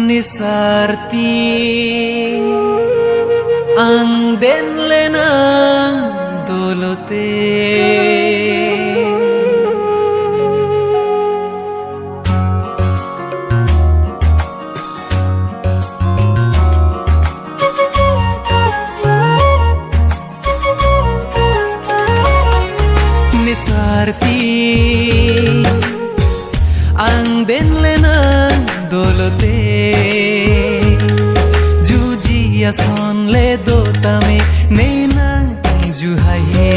Nisarti ang denle ng dolote Nisarti ang denle ng dolote Jujiya son le do tame nenang juhai he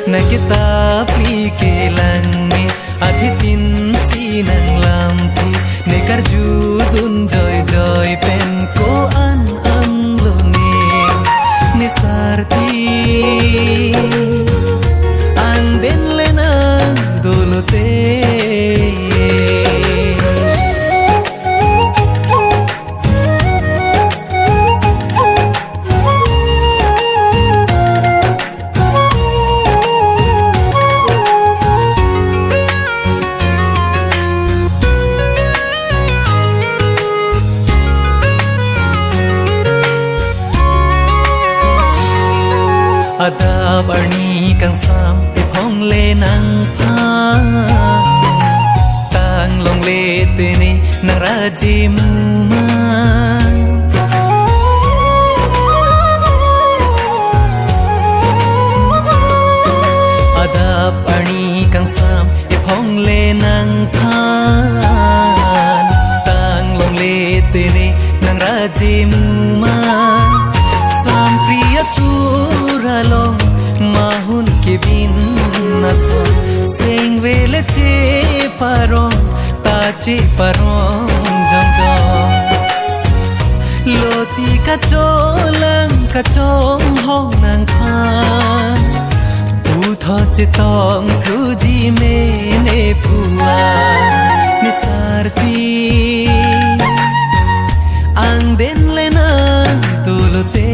na kita pli ke lang me adhitin sinang lampi ne karju dun joy joy pen ko an lo ne sarti ang den le nang dolote Ada barni kang sam ipong le nang pa tang long le tini nang raji muman Ada barni kang sam ipong le nang pa tang long le tini nang raji muman sam priya long mahun ke bin nasa sing vele che parong ta che parong jong jong loti ka chong hong nang khan pu tho che tong thu ji me ne puwa ni sarti ang den le na tolote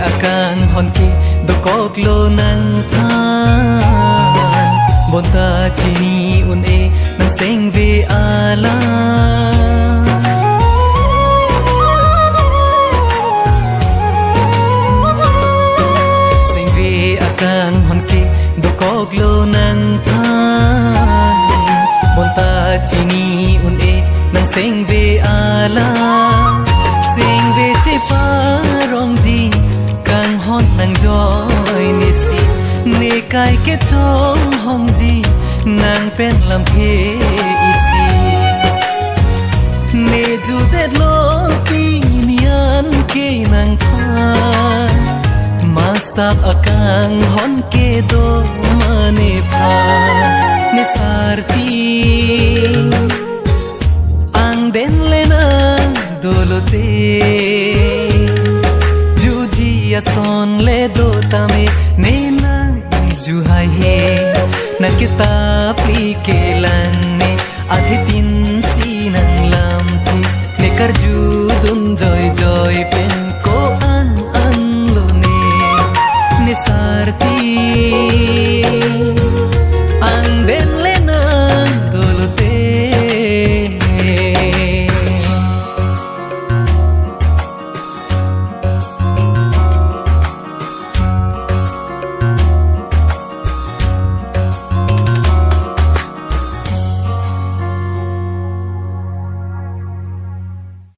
Akang honki dokok lo nang than bonta chini un e nang seng ve ala seng ve akang honki dokok lo nang than bonta chini un e nang seng ve ala seng ve che parong ji kang hon nang joy ni si ne kai ke chong hong ji nang pen lam phe isi ne ju de lo pi nian ke nang pha ma sap akang hon ke do mane pha ne sarti ang den le nang dolote Jujiya son le do tame nenang juhai he na kita pli ke lang me adhitin sinang lampi ne karju dun joy joy pen ko an lo ne sarti